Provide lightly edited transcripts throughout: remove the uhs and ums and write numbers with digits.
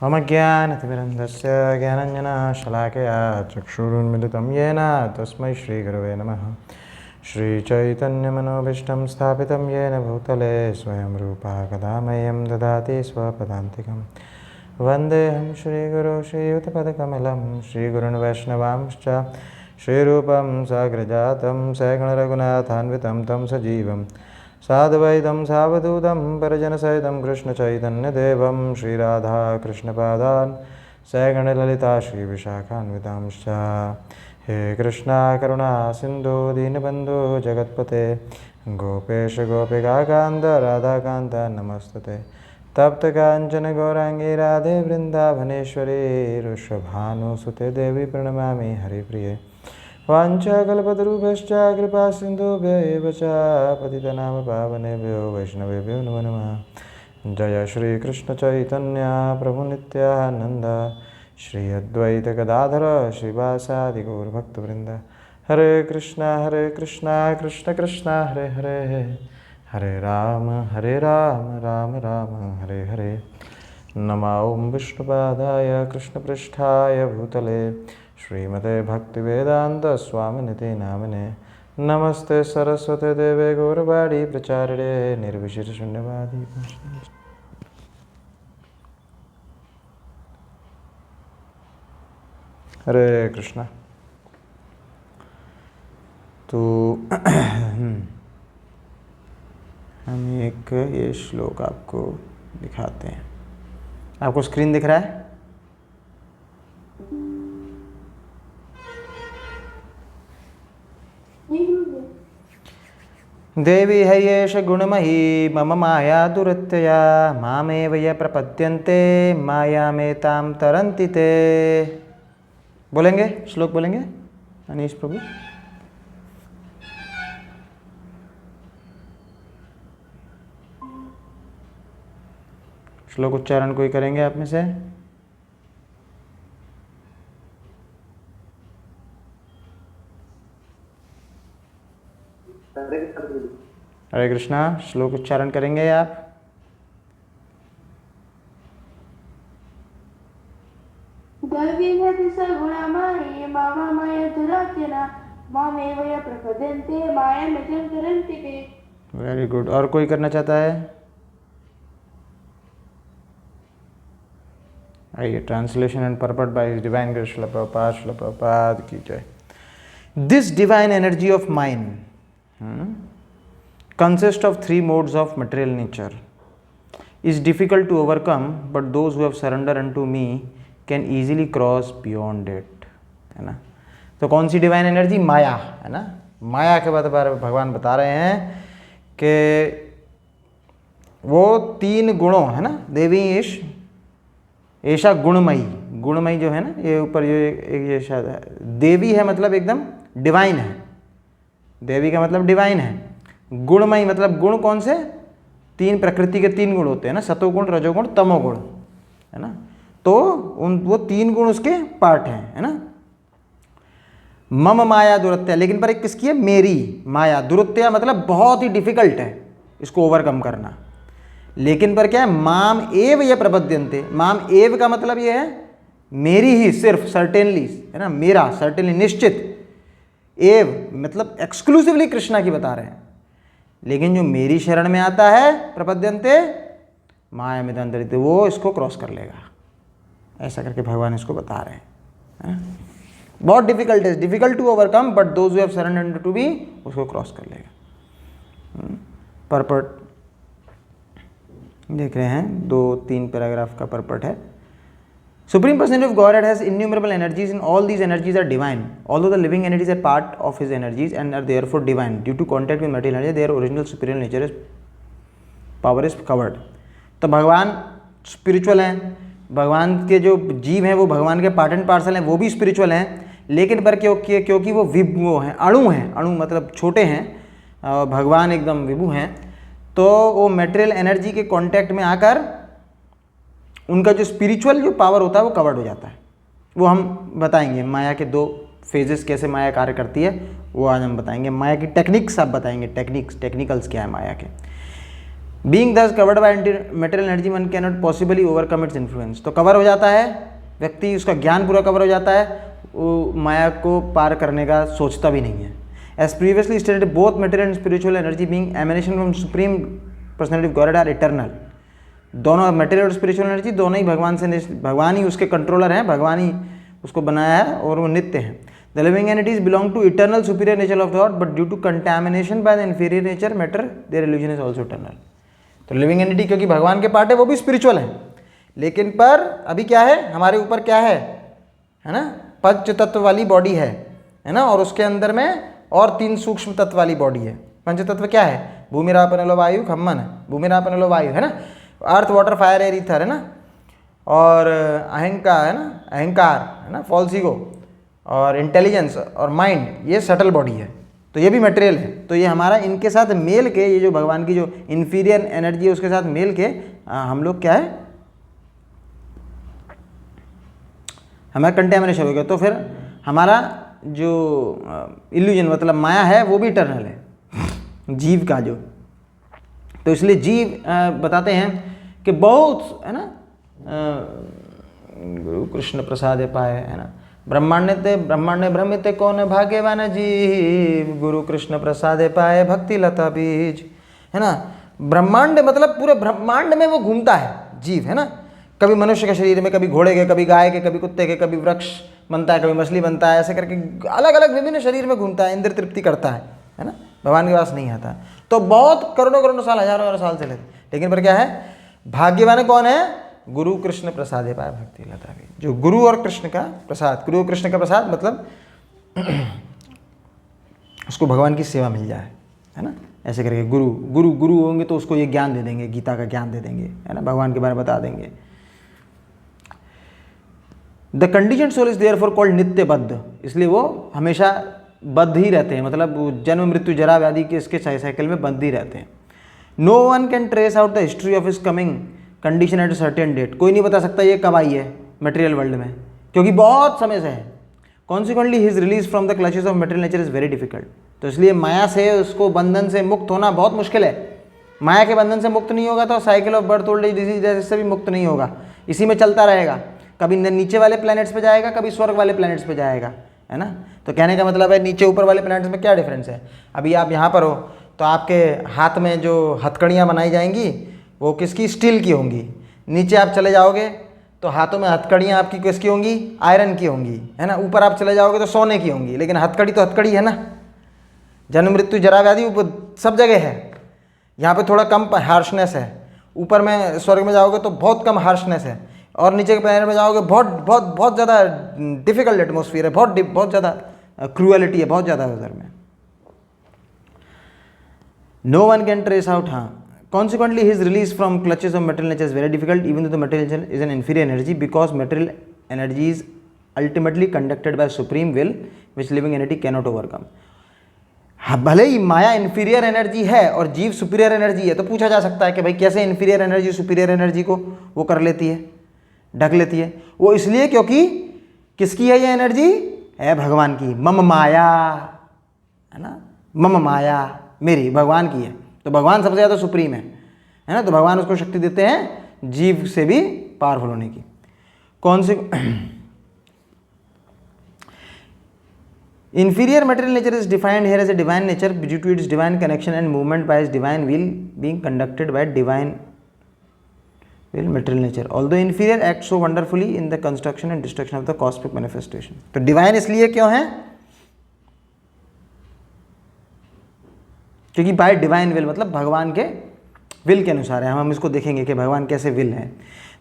मम ज्ञानतिमिरन्धस्य ज्ञानञ्जनशलाकया चक्षुरुन्मिलितं येन तस्मै श्रीगुरवे नमः। श्रीचैतन्यमनोभीष्टं स्थापितं येन भूतले स्वयं रूपा कदा मह्यं ददाति स्वपदान्तिकं। वन्देऽहं श्रीगुरो श्रीयुतपदकमलं श्रीगुरुन् वैष्णवांश्च श्रीरूपं साग्रजातं सगुणरघुनाथान्वितं तं सजीवं साद्वैतं सावधूतं परिजनसहितं कृष्णचैतन्यदेवं श्रीराधाकृष्णपादान् सगणललिता श्रीविशाखान्वितांश्च। हे कृष्णा करुणा सिन्धु दीनबन्धु जगत्पते गोपेश गोपिकान्त राधाकान्त नमस्तुते। तप्त काञ्चन गौराङ्गी राधे वृन्दावनेश्वरी वृषभानुसुते देवी प्रणमामि हरिप्रिये। वाञ्छाकल्पतरुभ्यश्च कृपा सिन्धुभ्य एव च पतितनाम पावनेभ्यो वैष्णवेभ्यो नमो नमः। जय श्री कृष्ण चैतन्य प्रभु नित्यानंद श्री अद्वैत गदाधर श्रीवासादि गौरभक्तवृंद। हरे कृष्णा कृष्ण कृष्ण हरे हरे हरे राम राम राम हरे हरे। नमो विष्णुपादाय कृष्णपृष्ठाय भूतले श्रीमते भक्तिवेदांत स्वामिनिति नामिने। नमस्ते सरस्वते देवे गौरवाणी प्रचारिणे निर्विशेषशून्यवादी। हरे कृष्णा। तो हम एक ये श्लोक आपको दिखाते हैं। आपको स्क्रीन दिख रहा है? देवी हयेष गुणमयी मम माया दुरत्यया मामेव ये प्रपद्यन्ते मायामेतां तरन्ति ते। बोलेंगे श्लोक बोलेंगे अनीश प्रभु। श्लोक उच्चारण कोई करेंगे आप में से? हरे कृष्णा। श्लोक उच्चारण करेंगे आप? Very good. और कोई करना चाहता है? आइए। Translation and purport bye divine grace Srila Prabhupada की जय। This divine energy of mind consists of three modes of material nature, is difficult to overcome, but those who have surrendered unto me can easily cross beyond it। है ना। तो कौन सी divine energy? माया, है ना। माया के बारे में भगवान बता रहे हैं कि वो तीन गुणों, है ना, देवी ऐसा गुणमयी। गुणमयी जो है ना, ये ऊपर ये शायद देवी है, मतलब एकदम डिवाइन है। देवी का मतलब डिवाइन है। गुणमयी मतलब गुण कौन से? तीन प्रकृति के तीन गुण होते हैं ना, सतोगुण रजोगुण तमोगुण, है ना। तो वो तीन गुण उसके पार्ट हैं, है ना। मम माया दुरत्या, लेकिन पर एक किसकी है? मेरी माया। दुरत्या मतलब बहुत ही डिफिकल्ट है इसको ओवरकम करना। लेकिन पर क्या है? माम एव ये प्रपद्यन्ते। माम एव का मतलब ये है मेरी ही, सिर्फ, सर्टेनली, है ना, मेरा, सर्टेनली, निश्चित। एव मतलब एक्सक्लूसिवली कृष्णा की बता रहे हैं। लेकिन जो मेरी शरण में आता है, प्रपद्यन्ते माया में दंडरित, वो इसको क्रॉस कर लेगा। ऐसा करके भगवान इसको बता रहे हैं। बहुत डिफिकल्ट है, difficult to overcome, but those who have surrendered to be, उसको क्रॉस कर लेगा। परपट देख रहे हैं, 2-3 पैराग्राफ का परपट है। Supreme Personality of Godhead has innumerable energies, and all these energies are divine. Although the living entities are part of His energies and are therefore divine, due to contact with material energy, their original superior nature is power is covered. तो भगवान spiritual हैं, भगवान के जो जीव हैं वो भगवान के पार्ट एंड पार्सल हैं, वो भी स्पिरिचुअल हैं। लेकिन पर क्योंकि वो विभु हैं, अणु हैं, अणु मतलब छोटे हैं, भगवान एकदम विभु हैं, तो वो मटेरियल एनर्जी के कांटेक्ट में आकर उनका जो स्पिरिचुअल जो पावर होता है वो कवर्ड हो जाता है। वो हम बताएंगे माया के 2 फेजेस, कैसे माया कार्य करती है वो आज हम बताएंगे। माया की टेक्निक्स आप बताएंगे, टेक्निक्स, टेक्निकल्स क्या है माया के। बीइंग दस covered by material energy one can not possibly overcome its influence. तो कवर हो जाता है व्यक्ति, उसका ज्ञान पूरा कवर हो जाता है, वो माया को पार करने का सोचता भी नहीं है। As previously stated both material and spiritual energy being emanation from supreme personality of God are eternal. दोनों मटेरियल और स्पिरिचुअल एनर्जी दोनों ही भगवान ही उसके कंट्रोलर हैं, भगवान ही उसको बनाया है और वो नित्य हैं। The living entities belong to eternal superior nature of God but due to contamination by the inferior nature matter their illusion is also eternal. तो लिविंग एनिटी क्योंकि भगवान के पार्ट है वो भी स्पिरिचुअल है, लेकिन पर अभी क्या है हमारे ऊपर क्या है ना, पंच तत्व वाली बॉडी है ना, और उसके अंदर में और 3 सूक्ष्म तत्व वाली बॉडी है। पंच तत्व क्या है, भूमि राप अनलो वायु खम्मन है, भूमि राप अनलो वायु है ना, earth water fire air ether है ना, और अहंकार है ना, अहंकार है ना, फॉल्स ईगो, और इंटेलिजेंस और माइंड, ये सटल बॉडी है। तो ये भी मटेरियल है। तो ये हमारा इनके साथ मेल के, ये जो भगवान की जो इन्फीरियर एनर्जी है उसके साथ मेल के हम लोग क्या है, हमारा कंटेमिनेशन हो गया। तो फिर हमारा जो इल्यूजन मतलब माया है वो भी इटर्नल है जीव का जो। तो इसलिए जीव बताते हैं कि बहुत है ना, गुरु कृष्ण प्रसाद पाए है ना, ब्रह्मांड भ्रमित कौन भाग्यवान जीव, गुरु कृष्ण प्रसाद पाए भक्ति लता बीज है ना। ब्रह्मांड मतलब पूरे ब्रह्मांड में वो घूमता है जीव है ना, कभी मनुष्य के शरीर में, कभी घोड़े के, कभी गाय के, कभी कुत्ते के, कभी वृक्ष बनता है, कभी मछली बनता है, ऐसे करके अलग अलग विभिन्न शरीर में घूमता है, इंद्र तृप्ति करता है ना, भगवान के पास नहीं आता। तो बहुत करोड़ों करोड़ों साल, हजारों साल चले, लेकिन पर क्या है, भाग्यवान कौन है, गुरु कृष्ण प्रसाद पाए भक्ति लता भी, जो गुरु और कृष्ण का प्रसाद, गुरु और कृष्ण का प्रसाद मतलब उसको भगवान की सेवा मिल जाए है ना, ऐसे करके गुरु गुरु गुरु होंगे तो उसको ये ज्ञान दे देंगे, गीता का ज्ञान दे देंगे है ना, भगवान के बारे में बता देंगे। The condition soul is therefore called नित्य बद्ध, इसलिए वो हमेशा बद्ध ही रहते हैं, मतलब जन्म मृत्यु जरा व्याधि के इसके साइकिल में बद्ध ही रहते हैं। No one can trace out the history of his coming condition at a certain date, कोई नहीं बता सकता ये कब आई है मटेरियल वर्ल्ड में, क्योंकि बहुत समय से है। Consequently his release from the clutches of material nature is very difficult, तो इसलिए माया से उसको बंधन से मुक्त होना बहुत मुश्किल है। माया के बंधन से मुक्त नहीं होगा तो cycle of birth old age disease से भी मुक्त नहीं होगा, इसी में चलता रहेगा, कभी नीचे वाले प्लैनेट्स पे जाएगा, कभी स्वर्ग वाले प्लैनेट्स पे जाएगा है ना। तो कहने का मतलब है नीचे ऊपर वाले प्लैनेट्स में क्या डिफरेंस है। अभी आप यहाँ पर हो तो आपके हाथ में जो हथकड़ियाँ बनाई जाएंगी वो किसकी, स्टील की होंगी। नीचे आप चले जाओगे तो हाथों में हथकड़ियाँ आपकी किसकी होंगी, आयरन की होंगी है ना। ऊपर आप चले जाओगे तो सोने की होंगी, लेकिन हथकड़ी तो हथकड़ी है ना। जन्म मृत्यु जरा व्याधि ऊपर सब जगह है, यहाँ पे थोड़ा कम हार्शनेस है, ऊपर में स्वर्ग में जाओगे तो बहुत कम हार्शनेस है, और नीचे के प्लैनेट में जाओगे बहुत बहुत बहुत ज़्यादा डिफिकल्ट एटमॉस्फेयर है, बहुत ज़्यादा क्रूएलिटी है, बहुत ज़्यादा उधर में। No one can trace out, हाँ। Consequently, his release from clutches of material nature is very difficult, even though the material nature is an inferior energy, because material energy is ultimately conducted by supreme will, which living entity cannot overcome. भले ही माया inferior energy है और जीव superior energy है, तो पूछा जा सकता है कि भाई कैसे इन्फीरियर एनर्जी सुपीरियर एनर्जी को वो कर लेती है, ढक लेती है। वो इसलिए क्योंकि किसकी है ये एनर्जी, है भगवान की। मम माया है ना, मम माया मेरी, भगवान की है। तो भगवान सबसे ज़्यादा सुप्रीम है ना, तो भगवान उसको शक्ति देते हैं जीव से भी पावरफुल होने की। कौन सी inferior material nature is defined here as a divine nature due to its divine connection and movement by its divine will being conducted by divine will material nature, although inferior acts so wonderfully in the construction and destruction of the cosmic manifestation. तो divine इसलिए क्यों है, क्योंकि bye divine will मतलब भगवान के will के अनुसार है। हम इसको देखेंगे कि भगवान कैसे विल है।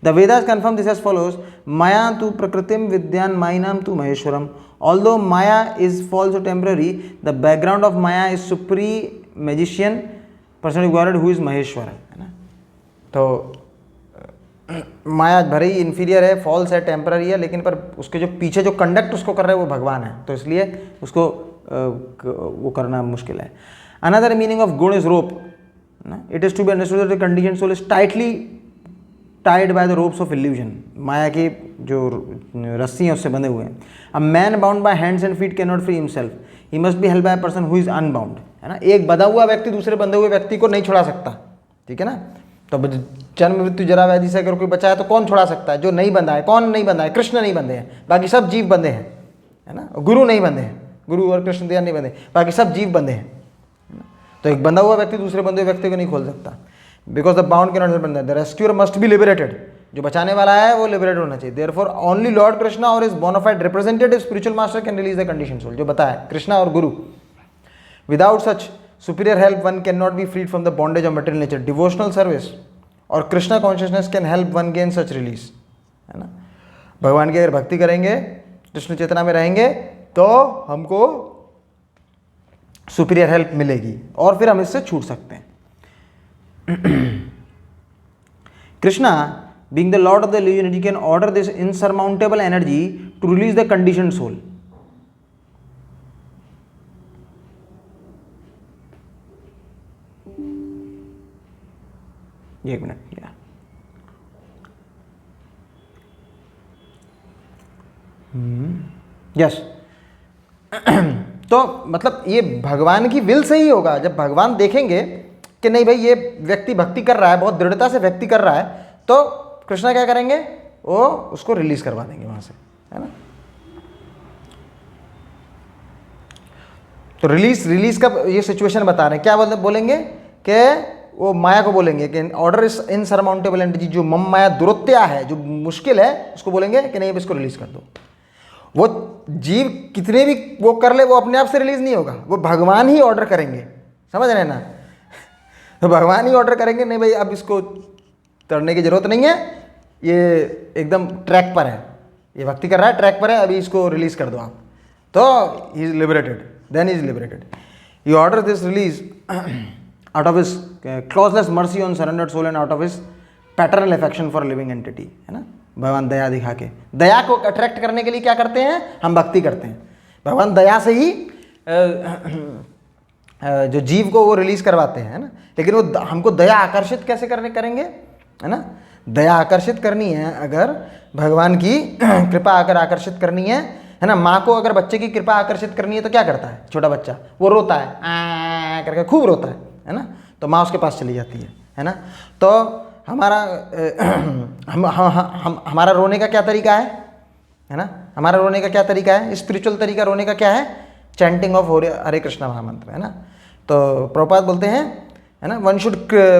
The Vedas confirm this as follows, माया तु प्रकृतिम विद्यान माइनाम तु महेश्वरम, ऑल्दो माया इज फॉल्स और temporary, the background of maya is supreme magician person God who is Maheshwar है ना। तो माया भले ही इन्फीरियर है, फॉल्स है, टेम्पररी है, लेकिन पर उसके जो पीछे जो कंडक्ट उसको कर रहे हैं वो भगवान है, तो इसलिए उसको वो करना मुश्किल है। Another meaning of gun is rope. It is to be understood that the conditioned soul is tightly tied by the ropes of illusion. माया की जो रस्सी हैं उससे बंधे हुए हैं। A man bound by hands and feet cannot free himself. He must be held by a person who is unbound. है ना, एक बंधा हुआ व्यक्ति दूसरे बंधे हुए व्यक्ति को नहीं छुड़ा सकता, ठीक है ना। तो जन्म मृत्यु जरा व्याधि से अगर कोई बचा है तो कौन छुड़ा सकता है? जो नहीं बंधा है। कौन नहीं बंधा है? कृष्ण नहीं बंधे हैं, बाकी सब जीव बंधे हैं, है ना। गुरु नहीं बंधे हैं, गुरु और कृष्ण दयाल नहीं बंधे, बाकी सब जीव बंधे हैं। तो एक बंधा हुआ व्यक्ति दूसरे बंधे हुए व्यक्ति को नहीं खोल सकता, because the bound can not help the rescuer must be liberated. जो बचाने वाला है वो लिबरेटेड होना चाहिए। देयरफॉर ओनली लॉर्ड कृष्णा और is bona fide representative spiritual master can release the condition soul. जो बताया कृष्णा और guru, without such superior help one can not be freed from the bondage of material nature. Devotional service और Krishna consciousness can help one gain such release, है ना। भगवान की अगर भक्ति करेंगे, कृष्ण चेतना में रहेंगे, तो हमको सुपीरियर हेल्प मिलेगी और फिर हम इससे छूट सकते हैं। Krishna being the lord of the illusion energy can order this insurmountable energy to release the conditioned soul. एक मिनट, या यस। तो मतलब ये भगवान की विल से ही होगा। जब भगवान देखेंगे कि नहीं भाई ये व्यक्ति भक्ति कर रहा है, बहुत दृढ़ता से भक्ति कर रहा है, तो कृष्णा क्या करेंगे? वो उसको रिलीज करवा देंगे वहां से, है ना। तो रिलीज का ये सिचुएशन बता रहे हैं। क्या बोलेंगे कि वो माया को बोलेंगे कि ऑर्डर इज इनसरमाउंटेबल एंटिटी, जो मम माया दुरत्या है, जो मुश्किल है, उसको बोलेंगे कि नहीं अब इसको रिलीज कर दो। वो जीव कितने भी वो कर ले, वो अपने आप से रिलीज नहीं होगा, वो भगवान ही ऑर्डर करेंगे, समझ रहे हैं ना। तो भगवान ही ऑर्डर करेंगे, नहीं भाई अब इसको तरने की जरूरत नहीं है, ये एकदम ट्रैक पर है, ये भक्ति कर रहा है, ट्रैक पर है, अभी इसको रिलीज कर दो आप। तो he is liberated, then he is liberated. He order this release out of his causeless mercy on surrendered soul and out of his paternal affection for living entity, है ना। भगवान दया दिखा के, दया को अट्रैक्ट करने के लिए क्या करते हैं? हम भक्ति करते हैं। भगवान दया से ही जो जीव को वो रिलीज करवाते हैं, है ना। लेकिन वो हमको दया आकर्षित कैसे करेंगे, है ना। दया आकर्षित करनी है अगर भगवान की कृपा अगर आकर्षित करनी है ना। माँ को अगर बच्चे की कृपा आकर्षित करनी है तो क्या करता है? छोटा बच्चा वो रोता है, आ करके खूब रोता है ना। तो माँ उसके पास चली जाती है ना। तो हमारा रोने का क्या तरीका है ना। हमारा रोने का क्या तरीका है? स्पिरिचुअल तरीका रोने का क्या है? चैंटिंग ऑफ हरे कृष्णा महामंत्र, है ना। तो प्रभुपाद बोलते हैं, है ना, वन शुड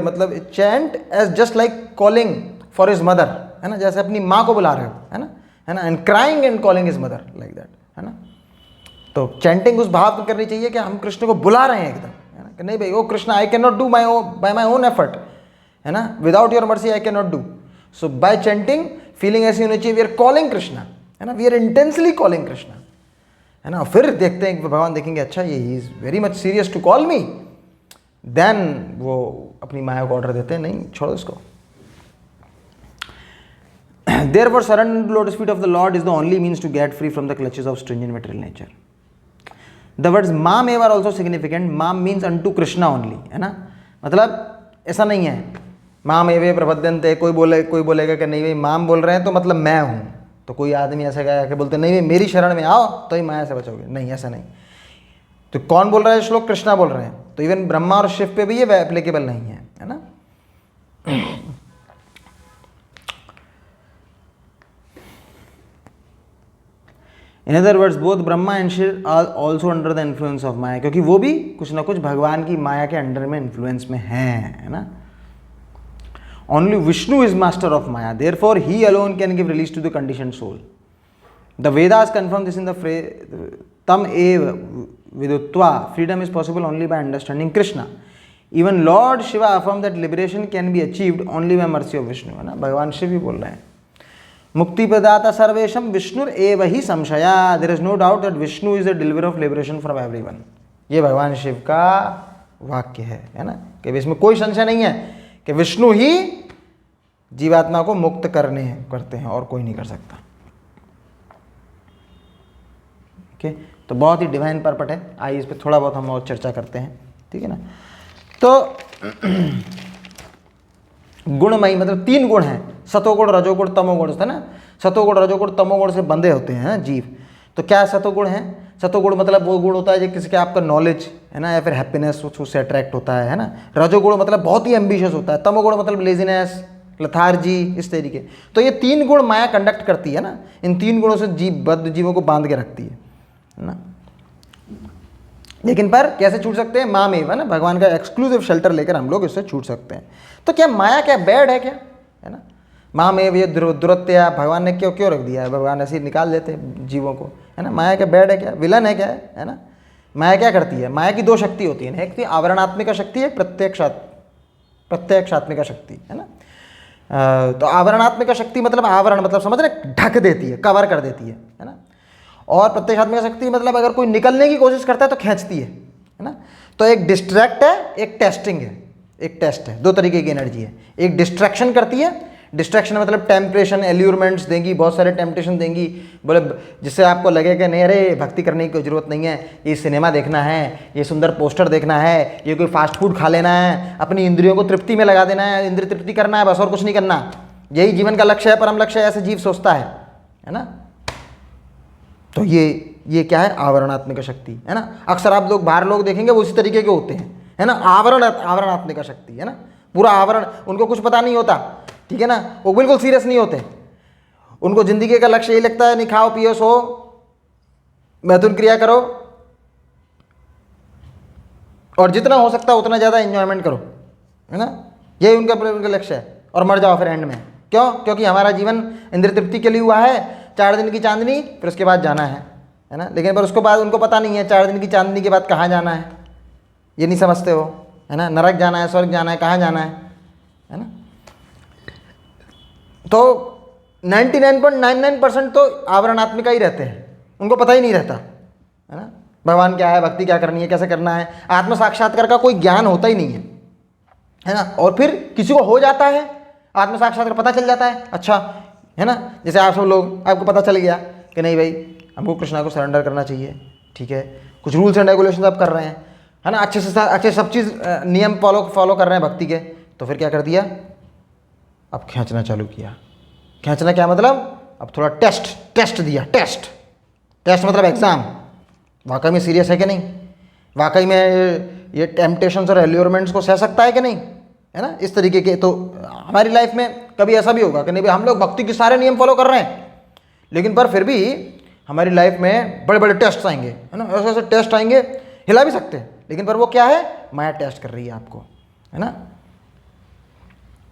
मतलब chant as just like calling for his mother, है ना, जैसे अपनी माँ को बुला रहे हो, है ना, and crying and calling his mother like that, है ना। तो चैंटिंग उस भाव में करनी चाहिए कि हम कृष्ण को बुला रहे हैं एकदम, है ना, कि नहीं भाई O Krishna I can not do by my own effort, है ना, without your mercy I can not do. So by chanting feeling ऐसी होनी चाहिए, वी आर कॉलिंग कृष्णा, है ना, we are intensely calling Krishna, है ना। फिर देखते हैं कि भगवान देखेंगे अच्छा ये ही is very much serious to call me, then वो अपनी माया को ऑर्डर देते हैं, नहीं छोड़ो इसको। Therefore, surrender to lotus feet of the Lord is the only means to get free from the clutches of stringent material nature. The words mam are also significant. Mam means unto Krishna only, है ना। मतलब ऐसा नहीं है माम एवे प्रबद्धन्ते, कोई बोलेगा कि नहीं भाई माम बोल रहे हैं तो मतलब मैं हूँ। तो कोई आदमी ऐसा कह बोलते नहीं भाई मेरी शरण में आओ तो ही माया से बचोगे, नहीं ऐसा नहीं। तो कौन बोल रहा है श्लोक? कृष्णा बोल रहे हैं। तो इवन ब्रह्मा और शिव पे भी ये एप्लीकेबल नहीं है ना। In other words both Brahma and Shiva are also under the influence of maya, क्योंकि वो भी कुछ ना कुछ भगवान की माया के अंडर में इन्फ्लुएंस में है ना। Only Vishnu is master of maya, therefore he alone can give release to the conditioned soul. The Vedas confirm this in the phrase तम एव विदुत्वा freedom is possible only by understanding Krishna. Even Lord Shiva affirm that liberation can be achieved only by mercy of Vishnu, है ना। भगवान शिव भी बोल रहे हैं मुक्ति प्रदाता सर्वेशम विष्णु एव ही संशया, there is no doubt that Vishnu is the deliver of liberation from everyone. ये भगवान शिव का वाक्य है ना, कि इसमें कोई संशय नहीं है कि विष्णु ही जीवात्मा को मुक्त करते हैं और कोई नहीं कर सकता। ओके, तो बहुत ही डिवाइन पर्पट है। आइए इस पर थोड़ा बहुत हम और चर्चा करते हैं, ठीक है ना। तो गुणमयी मतलब 3 गुण हैं, सतोगुण रजोगुण तमोगुण, है ना। सतोगुण रजोगुण तमोगुण से बंधे होते हैं जीव। तो क्या सतोगुण है? सतोगुण मतलब वो गुण होता है जो किसी के आपका नॉलेज है ना, या फिर हैप्पीनेस उससे अट्रैक्ट होता है ना। रजोगुण मतलब बहुत ही एम्बिशियस होता है। तमोगुण मतलब लेजीनेस, लथार्जी, इस तरीके। तो ये 3 गुण माया कंडक्ट करती है ना, इन 3 गुणों से बद्ध जीवों को बांध के रखती है ना। लेकिन पर कैसे छूट सकते हैं? माँ में ना, भगवान का एक्सक्लूसिव शेल्टर लेकर हम लोग इससे छूट सकते हैं। तो क्या माया क्या बैड है क्या, है ना? माँ में ये दुरत्या भगवान ने क्यों क्यों रख दिया है? भगवान ऐसे ही निकाल देते हैं जीवों को, है ना। माया क्या बैड है क्या, विलन है क्या, है ना? माया क्या करती है? माया की 2 शक्ति होती है, एक तो आवरणात्मिका शक्ति है, प्रत्यक्षात्मिका शक्ति, है ना। तो आवरणात्मिका शक्ति मतलब आवरण मतलब समझ रहे, ढक देती है, कवर कर देती है ना। और प्रत्यक्षात्मिका शक्ति मतलब अगर कोई निकलने की कोशिश करता है तो खींचती है ना। तो एक डिस्ट्रैक्ट है, एक टेस्टिंग है, एक टेस्ट है। 2 तरीके की एनर्जी है। एक डिस्ट्रैक्शन करती है, डिस्ट्रैक्शन मतलब टेम्परेशन, एल्यूरमेंट्स देंगी, बहुत सारे टेम्पटेशन देंगी, बोले जिससे आपको लगे कि नहीं अरे भक्ति करने की कोई ज़रूरत नहीं है, ये सिनेमा देखना है, ये सुंदर पोस्टर देखना है, ये कोई फास्ट फूड खा लेना है, अपनी इंद्रियों को तृप्ति में लगा देना है, इंद्रिय तृप्ति करना है, बस और कुछ नहीं करना, यही जीवन का लक्ष्य है, परम लक्ष्य है, ऐसे जीव सोचता है ना। तो ये क्या है? आवरणात्मिका शक्ति, है ना। अक्सर आप लोग बाहर लोग देखेंगे वो उसी तरीके के होते हैं, है ना। आवरणात्मिका शक्ति, है ना, पूरा आवरण, उनको कुछ पता नहीं होता, ठीक है ना। वो बिल्कुल सीरियस नहीं होते, उनको जिंदगी का लक्ष्य यही लगता है, नहीं खाओ पियो सो, मैथुन क्रिया करो और जितना हो सकता है उतना ज़्यादा एंजॉयमेंट करो, है ना। यही उनका लक्ष्य है, और मर जाओ फिर एंड में। क्यों? क्योंकि हमारा जीवन इंद्रिय तृप्ति के लिए हुआ है, 4 दिन की चांदनी, फिर उसके बाद जाना है ना। लेकिन पर उसके बाद उनको पता नहीं है 4 दिन की चांदनी के बाद कहाँ जाना है, ये नहीं समझते हो, है ना। नरक जाना है, स्वर्ग जाना है, कहाँ जाना है ना। तो 99.99% तो आवरणात्मिका ही रहते हैं, उनको पता ही नहीं रहता, है ना, भगवान क्या है, भक्ति क्या करनी है, कैसे करना है। आत्म साक्षात्कार का कोई ज्ञान होता ही नहीं है ना। और फिर किसी को हो जाता है आत्म साक्षात्कार, पता चल जाता है, अच्छा, है ना। जैसे आप सब लोग, आपको पता चल गया कि नहीं भाई हमको कृष्णा को सरेंडर करना चाहिए, ठीक है, कुछ रूल्स एंड रेगुलेशन आप कर रहे हैं, है ना, अच्छे सब चीज़ नियम फॉलो कर रहे हैं भक्ति के। तो फिर क्या कर दिया? अब खींचना चालू किया। खींचना क्या मतलब? अब थोड़ा टेस्ट दिया। टेस्ट मतलब एग्ज़ाम, वाकई में सीरियस है कि नहीं, वाकई में ये टेम्पटेशंस और एल्योरमेंट्स को सह सकता है कि नहीं, है ना, इस तरीके के। तो हमारी लाइफ में कभी ऐसा भी होगा कि नहीं भाई हम लोग भक्ति के सारे नियम फॉलो कर रहे हैं, लेकिन पर फिर भी हमारी लाइफ में बड़े बड़े टेस्ट आएंगे, है ना, ऐसे ऐसे टेस्ट आएंगे, हिला भी सकते हैं, लेकिन पर वो क्या है? माया टेस्ट कर रही है आपको, है ना।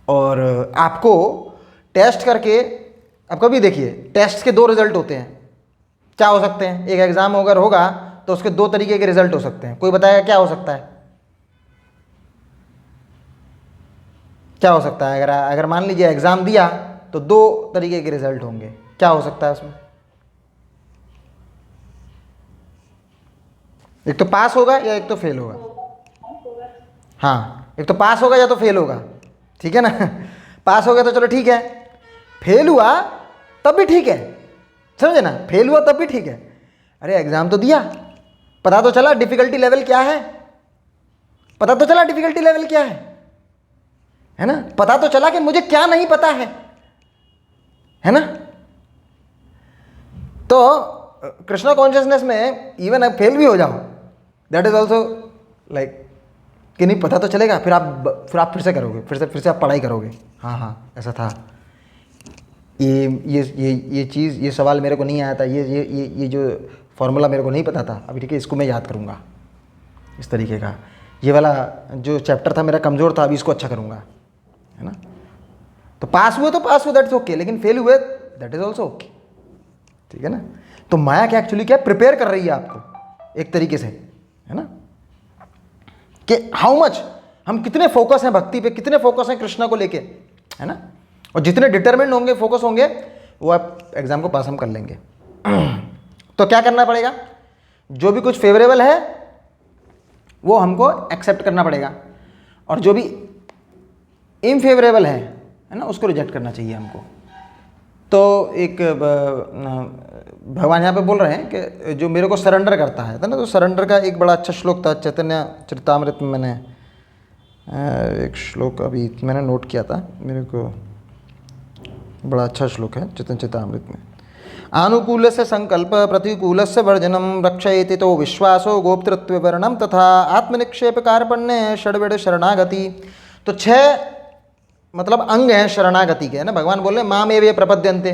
और आपको टेस्ट करके, अब कभी देखिए टेस्ट के 2 रिजल्ट होते हैं, क्या हो सकते हैं? एक एग्जाम अगर होगा तो उसके 2 तरीके के रिजल्ट हो सकते हैं। कोई बताएगा क्या हो सकता है? क्या हो सकता है? अगर मान लीजिए एग्जाम दिया तो 2 तरीके के रिजल्ट होंगे, क्या हो सकता है उसमें? एक तो पास होगा या एक तो फेल होगा। हाँ, एक तो पास होगा या तो फेल होगा, ठीक है ना। पास हो गया तो चलो ठीक है, फेल हुआ तब भी ठीक है, समझे ना, फेल हुआ तब भी ठीक है। अरे एग्जाम तो दिया, पता तो चला डिफिकल्टी लेवल क्या है, पता तो चला डिफिकल्टी लेवल क्या है ना, पता तो चला कि मुझे क्या नहीं पता है ना। तो कृष्णा कॉन्शियसनेस में इवन आप फेल भी हो जाओ, दैट इज ऑल्सो लाइक कि नहीं पता तो चलेगा, फिर आप फिर से करोगे, फिर से आप पढ़ाई करोगे। हाँ ऐसा था, ये चीज़, ये सवाल मेरे को नहीं आया था, ये जो फॉर्मूला मेरे को नहीं पता था, अभी ठीक है इसको मैं याद करूँगा, इस तरीके का। ये वाला जो चैप्टर था मेरा कमज़ोर था, अभी इसको अच्छा करूँगा, है ना। तो पास हुए तो पास हुए, दैट इज ओके, लेकिन फेल हुए दैट इज ऑल्सो ओके, ठीक है ना। तो माया क्या एक्चुअली क्या प्रिपेयर कर रही है आपको एक तरीके से, है ना, कि हाउ मच हम कितने फोकस हैं भक्ति पे, कितने फोकस हैं कृष्णा को लेके, है ना। और जितने डिटरमिन्ड होंगे, फोकस होंगे, वो आप एग्जाम को पास हम कर लेंगे। तो क्या करना पड़ेगा? जो भी कुछ फेवरेबल है वो हमको एक्सेप्ट करना पड़ेगा, और जो भी इनफेवरेबल है ना, उसको रिजेक्ट करना चाहिए हमको। तो एक भगवान यहाँ पे बोल रहे हैं कि जो मेरे को सरेंडर करता है ना, तो सरेंडर का एक बड़ा अच्छा श्लोक था चैतन्य चरितामृत में। मैंने एक श्लोक अभी मैंने नोट किया था, मेरे को बड़ा अच्छा श्लोक है चैतन्य चरितामृत में। आनुकूलस्य संकल्प प्रतिकूलस्य वर्जनम रक्षयति तो विश्वासो गोप्तृत्ववर्णम तथा आत्मनिक्षेप कार्पण्य षड्विड शरणागति। तो 6 मतलब अंग हैं शरणागति के, है ना। भगवान बोल रहे माम एव ये प्रपद्यन्ते।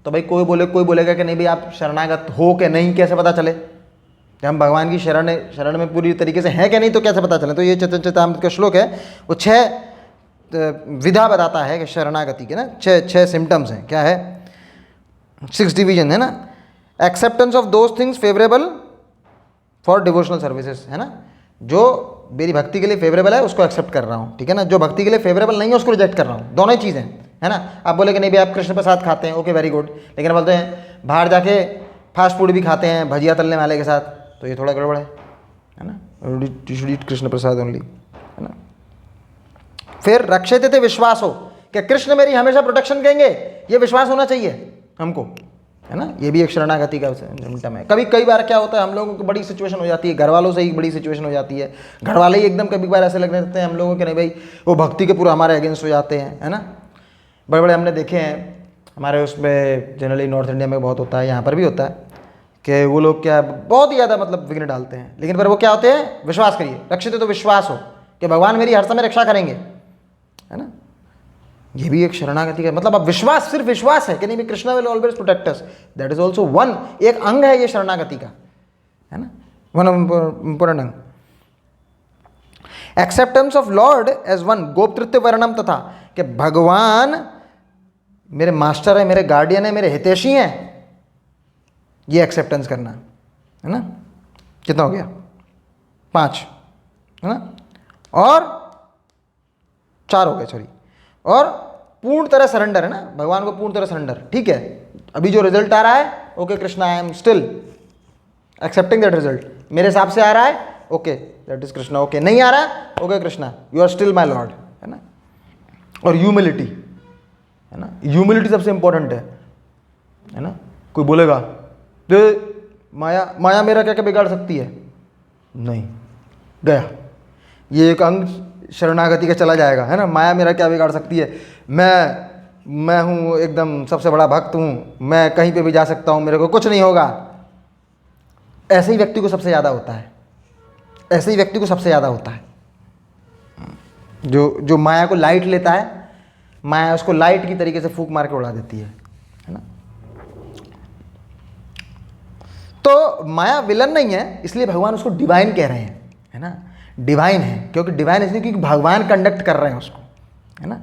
तो भाई कोई बोलेगा कि नहीं भाई आप शरणागत हो कि नहीं, कैसे पता चले कि हम भगवान की शरण में पूरी तरीके से हैं कि नहीं, तो कैसे पता चले। तो ये चैतन्य चरितामृत का श्लोक है, वो 6 विधा बताता है कि शरणागति के ना 6 सिम्टम्स हैं। क्या है? 6 डिवीजन है ना। Acceptance of those things favourable for devotional services, है ना। जो मेरी भक्ति के लिए फेवरेबल है उसको एक्सेप्ट कर रहा हूँ, ठीक है ना। जो भक्ति के लिए फेवरेबल नहीं है उसको रिजेक्ट कर रहा हूँ। दोनों ही चीज़ें, है ना। आप बोले कि नहीं भाई आप कृष्ण प्रसाद खाते हैं, ओके वेरी गुड, लेकिन बोलते हैं बाहर जाके फास्ट फूड भी खाते हैं भजिया तलने वाले के साथ, तो ये थोड़ा गड़बड़ है ना। You should eat Krishna Prasad only, है ना। फिर रक्षित थे विश्वास हो कि कृष्ण मेरी हमेशा प्रोटेक्शन करेंगे, ये विश्वास होना चाहिए हमको, है ना। ये भी एक शरणागति का सिम्टम है। कई बार क्या होता है, हम लोगों को बड़ी सिचुएशन हो जाती है, घर वालों से ही बड़ी सिचुएशन हो जाती है, घर वाले ही एकदम कभी बार ऐसे लगने लगते हैं हम लोगों के, नहीं भाई वो भक्ति के पूरा हमारे अगेंस्ट हो जाते हैं, है ना। बड़े बड़े हमने देखे हैं हमारे उसमें, जनरली नॉर्थ इंडिया में बहुत होता है, यहाँ पर भी होता है कि वो लोग क्या बहुत ही ज़्यादा मतलब विघ्न डालते हैं, लेकिन फिर वो क्या होते हैं, विश्वास करिए, रक्षित तो विश्वास हो कि भगवान मेरी हर समय रक्षा करेंगे, है ना। ये भी एक शरणागति का मतलब, अब विश्वास, सिर्फ विश्वास है कि नहीं Krishna will always protect us, that is also one, एक अंग है ये शरणागति का, है ना, वन इंपॉर्टेंट अंग। Acceptance of Lord as one गोपतृत्व वर्णम तथा, कि भगवान मेरे मास्टर है, मेरे गार्डियन है, मेरे हितैषी हैं, ये एक्सेप्टेंस करना, है ना। कितना हो गया? 5, है ना, और 4 हो गए, सॉरी। और पूर्ण तरह सरेंडर, है ना, भगवान को पूर्ण तरह सरेंडर, ठीक है। अभी जो रिजल्ट आ रहा है, okay Krishna I am still accepting that result, मेरे हिसाब से आ रहा है, okay that is Krishna, okay नहीं आ रहा है, okay Krishna you are still my lord, है ना। और ह्यूमिलिटी, है ना, ह्यूमिलिटी सबसे इंपॉर्टेंट है ना। कोई बोलेगा तो माया मेरा क्या क्या बिगाड़ सकती है, नहीं, गया ये एक अंग शरणागति का चला जाएगा, है ना। माया मेरा क्या बिगाड़ सकती है, मैं हूँ एकदम सबसे बड़ा भक्त हूँ, मैं कहीं पे भी जा सकता हूँ, मेरे को कुछ नहीं होगा। ऐसे ही व्यक्ति को सबसे ज़्यादा होता है, ऐसे ही व्यक्ति को सबसे ज़्यादा होता है जो माया को लाइट लेता है, माया उसको लाइट की तरीके से फूंक मार के उड़ा देती है ना। तो माया विलन नहीं है, इसलिए भगवान उसको डिवाइन कह रहे हैं, है ना। डिवाइन है क्योंकि डिवाइन इसलिए क्योंकि भगवान कंडक्ट कर रहे हैं उसको, है ना,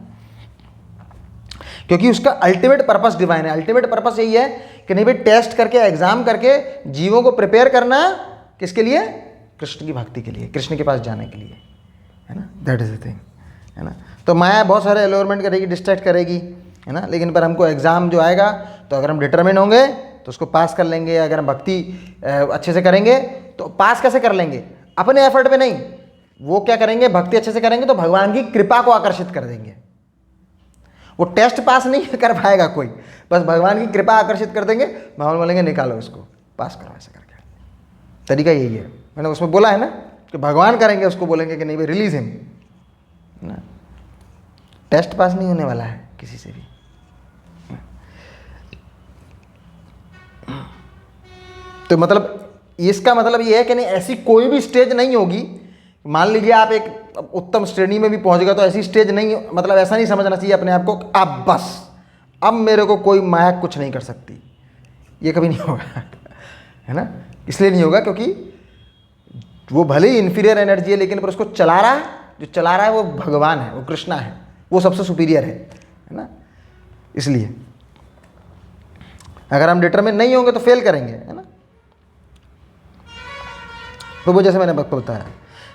क्योंकि उसका अल्टीमेट पर्पस डिवाइन है। अल्टीमेट पर्पस यही है कि नहीं भाई टेस्ट करके, एग्जाम करके जीवों को प्रिपेयर करना, किसके लिए? कृष्ण की भक्ति के लिए, कृष्ण के पास जाने के लिए, है ना। दैट इज द थिंग, है ना। तो माया बहुत सारे एलोरमेंट करेगी, डिस्ट्रैक्ट करेगी, है ना, लेकिन पर हमको एग्जाम जो आएगा तो अगर हम डिटरमिन होंगे तो उसको पास कर लेंगे। अगर हम भक्ति अच्छे से करेंगे तो पास कैसे कर लेंगे? अपने एफर्ट पे नहीं, वो क्या करेंगे, भक्ति अच्छे से करेंगे तो भगवान की कृपा को आकर्षित कर देंगे। वो टेस्ट पास नहीं कर पाएगा कोई, बस भगवान की कृपा आकर्षित कर देंगे, भगवान बोलेंगे निकालो इसको, पास करो, ऐसा करके। तरीका यही है, मैंने उसमें बोला है ना कि भगवान करेंगे, उसको बोलेंगे कि नहीं भाई रिलीज हिम ना। टेस्ट पास नहीं होने वाला है किसी से भी। तो मतलब इसका मतलब ये है कि नहीं ऐसी कोई भी स्टेज नहीं होगी, मान लीजिए आप एक उत्तम श्रेणी में भी पहुंच गए तो ऐसी स्टेज नहीं, मतलब ऐसा नहीं समझना चाहिए अपने आप को अब बस अब मेरे को कोई माया कुछ नहीं कर सकती, ये कभी नहीं होगा, है ना। इसलिए नहीं होगा क्योंकि वो भले ही इन्फीरियर एनर्जी है, लेकिन पर उसको चला रहा है, जो चला रहा है वो भगवान है, वो कृष्णा है, वो सबसे सुपीरियर है ना। इसलिए अगर हम डिटरमिन नहीं होंगे तो फेल करेंगे, है ना। तो वो जैसे मैंने बताया,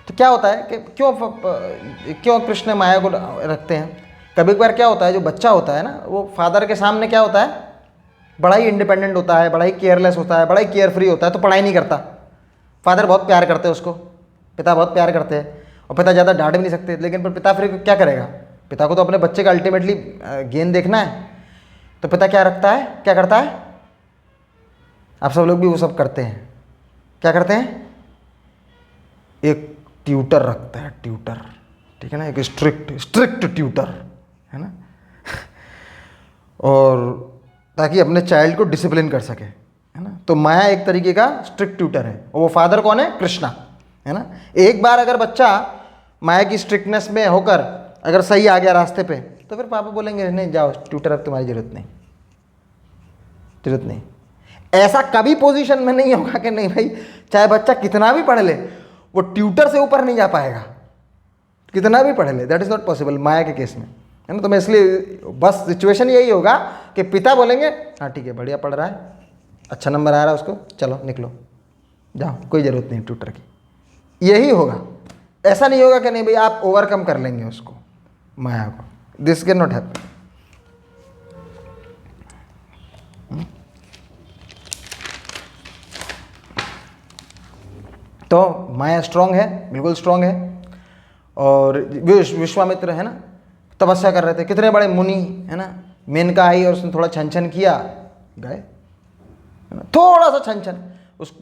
तो क्या होता है कि क्यों कृष्ण माया को रखते हैं। कभी कभार क्या होता है, जो बच्चा होता है ना, वो फादर के सामने क्या होता है, बड़ा ही इंडिपेंडेंट होता है, बड़ा ही केयरलेस होता है, बड़ा ही केयर फ्री होता है, तो पढ़ाई नहीं करता। फादर बहुत प्यार करते हैं उसको, पिता बहुत प्यार करते हैं, और पिता ज़्यादा डांट भी नहीं सकते, लेकिन पर पिता फिर क्या करेगा, पिता को तो अपने बच्चे का अल्टीमेटली गेन देखना है। तो पिता क्या करता है, आप सब लोग भी वो सब करते हैं, क्या करते हैं, एक ट्यूटर रखता है, ट्यूटर, ठीक है ना, एक स्ट्रिक्ट ट्यूटर, है ना। और ताकि अपने चाइल्ड को डिसिप्लिन कर सके, है ना। तो माया एक तरीके का स्ट्रिक्ट ट्यूटर है, और वो फादर कौन है? कृष्णा, है ना। एक बार अगर बच्चा माया की स्ट्रिक्टनेस में होकर अगर सही आ गया रास्ते पे, तो फिर पापा बोलेंगे नहीं जाओ ट्यूटर, अब तुम्हारी जरूरत नहीं। ऐसा कभी पोजीशन में नहीं होगा कि नहीं भाई, चाहे बच्चा कितना भी पढ़ ले वो ट्यूटर से ऊपर नहीं जा पाएगा, कितना भी पढ़ ले, दैट इज नॉट पॉसिबल माया के केस में, है ना। तो मैं इसलिए बस सिचुएशन यही होगा कि पिता बोलेंगे हाँ ठीक है, बढ़िया पढ़ रहा है, अच्छा नंबर आ रहा है उसको, चलो निकलो जाओ, कोई ज़रूरत नहीं ट्यूटर की, यही होगा। ऐसा नहीं होगा कि नहीं भाई आप ओवरकम कर लेंगे उसको, माया को, दिस कैन नॉट हैपन। तो माया स्ट्रांग है, बिल्कुल स्ट्रांग है। और विश्वामित्र है ना, तपस्या कर रहे थे, कितने बड़े मुनि, है ना। मेनका आई और उसने थोड़ा छन छन किया, गए, थोड़ा सा छन छन,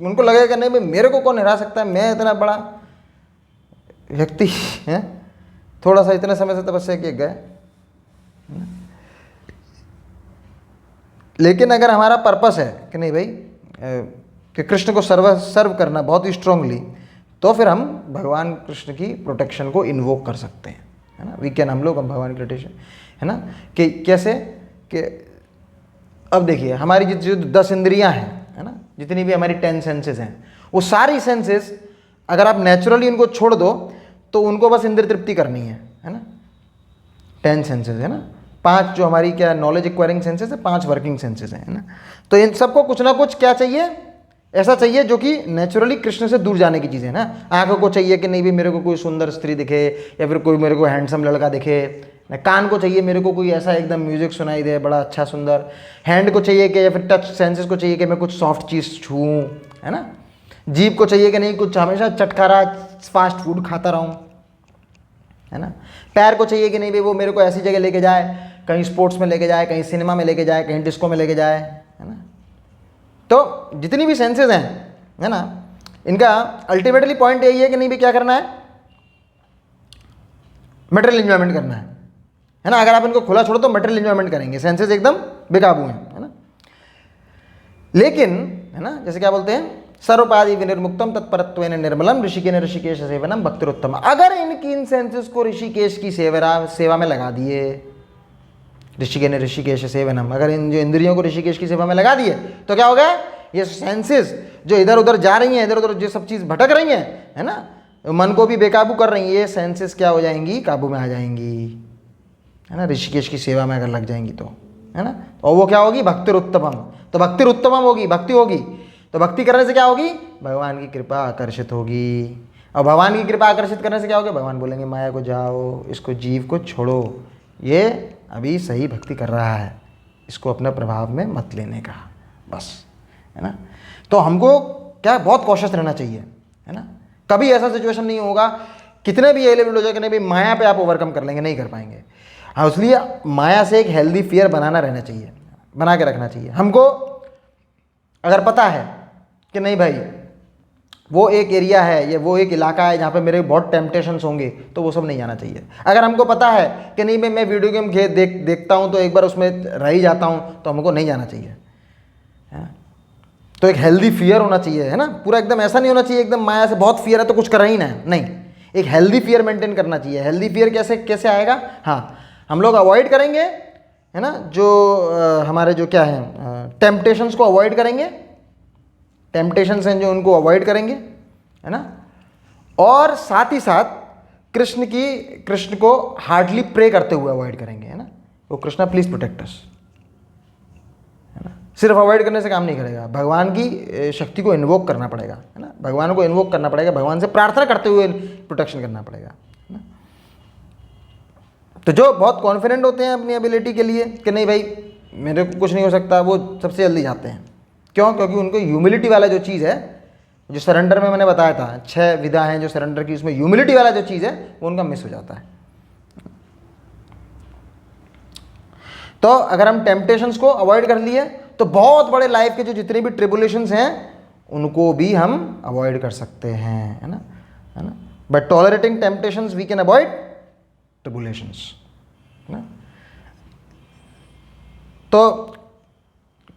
उनको लगेगा कि नहीं भाई मेरे को कौन हरा सकता है, मैं इतना बड़ा व्यक्ति है, थोड़ा सा इतने समय से तपस्या किए, गए। लेकिन अगर हमारा पर्पस है कि नहीं भाई कि कृष्ण को सर्व करना बहुत ही स्ट्रांगली, तो फिर हम भगवान कृष्ण की प्रोटेक्शन को इन्वोक कर सकते हैं, है ना। वी कैन, हम लोग भगवान की प्रोटेक्शन, है ना। कि कैसे कि अब देखिए हमारी जो 10 इंद्रियां हैं, है ना, जितनी भी हमारी 10 सेंसेस हैं, वो सारी सेंसेस अगर आप नेचुरली उनको छोड़ दो तो उनको बस इंद्रिय तृप्ति करनी है ना। 10 सेंसेस है ना, 5 जो हमारी क्या नॉलेज एक्वायरिंग सेंसेस है, 5 वर्किंग सेंसेस हैं, है ना। तो इन सबको कुछ ना कुछ क्या चाहिए, ऐसा चाहिए जो कि नेचुरली कृष्ण से दूर जाने की चीज़ है ना। आंखों को चाहिए कि नहीं भी मेरे को कोई सुंदर स्त्री दिखे, या फिर कोई मेरे को हैंडसम लड़का दिखे। कान को चाहिए मेरे को कोई ऐसा एकदम म्यूजिक सुनाई दे बड़ा अच्छा सुंदर। हैंड को चाहिए कि, या फिर टच सेंसेस को चाहिए कि मैं कुछ सॉफ्ट चीज़ छूऊं, है ना। जीभ को चाहिए कि नहीं कुछ हमेशा चटखारा फास्ट फूड खाता रहूं, है ना। पैर को चाहिए कि नहीं भाई वो मेरे को ऐसी जगह लेके जाए, कहीं स्पोर्ट्स में लेके जाए, कहीं सिनेमा में लेके जाए, कहीं डिस्को में लेके जाए, है ना। तो जितनी भी सेंसेस हैं, है ना, इनका अल्टीमेटली पॉइंट यही है कि नहीं भी क्या करना है, मटेरियल एंजॉयमेंट करना है ना। अगर आप इनको खुला छोड़ो तो मटेरियल एंजॉयमेंट करेंगे, सेंसेस एकदम बेकाबू हैं, है ना। लेकिन, है ना, जैसे क्या बोलते हैं, सर्वपादि विनिर्मुक्तम तत्परत्वेन निर्मलम ऋषिकेन ऋषिकेश सेवनम भक्तिरुत्तम। अगर इन सेंसेस को ऋषिकेश की सेवा में लगा दिए, ऋषिकेन ऋषिकेश सेवनम, अगर इन जो इंद्रियों को ऋषिकेश की सेवा में लगा दिए तो क्या होगा, ये सेंसेस जो इधर उधर जा रही हैं, इधर उधर जो सब चीज़ भटक रही हैं, है ना, मन को भी बेकाबू कर रही हैं, ये सेंसेस क्या हो जाएंगी, काबू में आ जाएंगी, है ना, ऋषिकेश की सेवा में अगर लग जाएंगी तो, है ना। और वो क्या होगी, भक्तिरुत्तमम। तो भक्तिरुत्तमम होगी, भक्ति होगी, तो भक्ति करने से क्या होगी, भगवान की कृपा आकर्षित होगी। और भगवान की कृपा आकर्षित करने से क्या होगा, भगवान बोलेंगे माया को जाओ, इसको जीव को छोड़ो, ये अभी सही भक्ति कर रहा है, इसको अपने प्रभाव में मत लेने का, बस, है ना। तो हमको क्या बहुत कॉशियस रहना चाहिए, है ना। कभी ऐसा सिचुएशन नहीं होगा, कितने भी ए लेवल हो जाए कि नहीं भाई माया पे आप ओवरकम कर लेंगे, नहीं कर पाएंगे। हाँ, इसलिए माया से एक हेल्दी फियर बनाना रहना चाहिए, बना के रखना चाहिए। हमको अगर पता है कि नहीं भाई वो एक एरिया है, ये वो एक इलाका है जहाँ पे मेरे बहुत टेम्पटेशंस होंगे, तो वो सब नहीं जाना चाहिए। अगर हमको पता है कि नहीं भाई मैं वीडियो गेम देखता हूँ तो एक बार उसमें रह ही जाता हूँ, तो हमको नहीं जाना चाहिए, है। तो एक हेल्दी फियर होना चाहिए, है ना। पूरा एकदम ऐसा नहीं होना चाहिए एकदम माया से बहुत फियर है तो कुछ कर ही ना, नहीं, एक हेल्दी फियर मेंटेन करना चाहिए। हेल्दी फियर कैसे आएगा, हाँ, हम लोग अवॉइड करेंगे, है ना, जो हमारे जो क्या है टेम्पटेशंस को अवॉइड करेंगे, टेम्पटेशंस हैं जो उनको अवॉइड करेंगे, है ना। और साथ ही साथ कृष्ण को हार्डली प्रे करते हुए अवॉइड करेंगे, है ना। वो कृष्णा प्लीज प्रोटेक्ट अस, है ना। सिर्फ अवॉइड करने से काम नहीं करेगा, भगवान की शक्ति को इन्वोक करना पड़ेगा, है ना। भगवान को इन्वोक करना पड़ेगा, भगवान से प्रार्थना करते हुए प्रोटेक्शन करना पड़ेगा, है ना। तो जो बहुत कॉन्फिडेंट होते हैं अपनी एबिलिटी के लिए कि नहीं भाई मेरे को कुछ नहीं हो सकता, वो सबसे जल्दी जाते हैं। क्यों? क्योंकि उनको ह्यूमिलिटी वाला जो चीज़ है, जो सरेंडर में मैंने बताया था 6 विधा हैं जो सरेंडर की, उसमें ह्यूमिलिटी वाला जो चीज़ है वो उनका मिस हो जाता है। तो अगर हम टेम्पटेशंस को अवॉइड कर लिए तो बहुत बड़े लाइफ के जो जितने भी ट्रिबुलेशंस हैं उनको भी हम अवॉइड कर सकते हैं, है ना। But tolerating temptations we can avoid tribulations, है ना। तो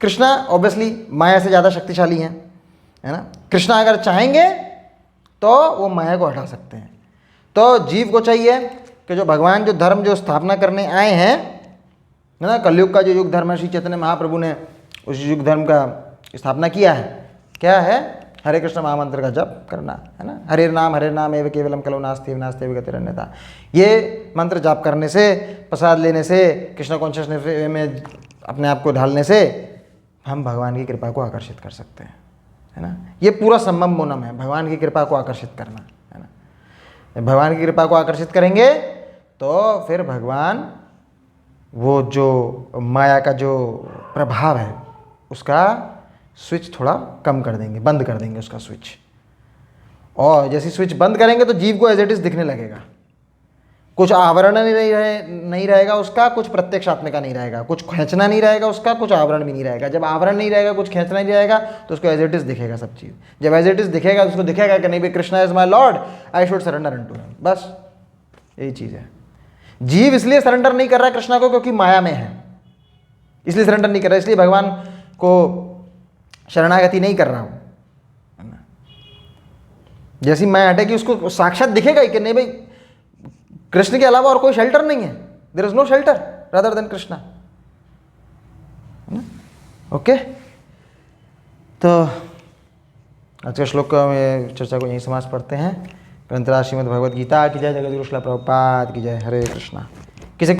कृष्णा ऑब्वियसली माया से ज़्यादा शक्तिशाली हैं, है ना। कृष्णा अगर चाहेंगे तो वो माया को हटा सकते हैं। तो जीव को चाहिए कि जो भगवान जो धर्म जो स्थापना करने आए हैं, है ना, कलयुग का जो युग धर्म है, श्री चैतन्य महाप्रभु ने उस युग धर्म का स्थापना किया है। क्या है? हरे कृष्ण महामंत्र का जप करना, है ना। हरे नाम एव केवलम कलो नास्ति नास्ति गतिरन्यथा। ये मंत्र जाप करने से, प्रसाद लेने से, कृष्ण कॉन्शियसनेस में अपने आप को ढालने से हम भगवान की कृपा को आकर्षित कर सकते हैं, है ना। ये पूरा सम्मम मोनम है, भगवान की कृपा को आकर्षित करना, है ना। जब भगवान की कृपा को आकर्षित करेंगे तो फिर भगवान वो जो माया का जो प्रभाव है उसका स्विच थोड़ा कम कर देंगे, बंद कर देंगे उसका स्विच। और जैसे स्विच बंद करेंगे तो जीव को एज इट इज दिखने लगेगा। कुछ आवरण नहीं रहेगा उसका, कुछ प्रत्यक्षात्मिका नहीं रहेगा, कुछ खींचना नहीं रहेगा उसका, कुछ आवरण भी नहीं रहेगा। जब आवरण नहीं रहेगा, कुछ खींचना नहीं रहेगा, तो उसको एज इट इज दिखेगा सब चीज़। जब एज इट इज दिखेगा तो उसको दिखेगा कि नहीं भाई, Krishna is my lord, I should surrender unto him. बस यही चीज़ है। जीव इसलिए सरेंडर नहीं कर रहा है कृष्णा को क्योंकि माया में है, इसलिए सरेंडर नहीं कर रहा, इसलिए भगवान को शरणागति नहीं कर रहा हूं। जैसी माया हटेगी उसको साक्षात दिखेगा ही कि नहीं भाई, कृष्ण के अलावा और कोई शेल्टर नहीं है, there is no shelter rather than Krishna. Okay, तो आज के श्लोक में चर्चा को यहीं समाप्त करते हैं। ग्रंथराज श्रीमद् भगवद गीता की जय, जगत गुरु श्रील प्रभुपाद की जय। हरे कृष्णा।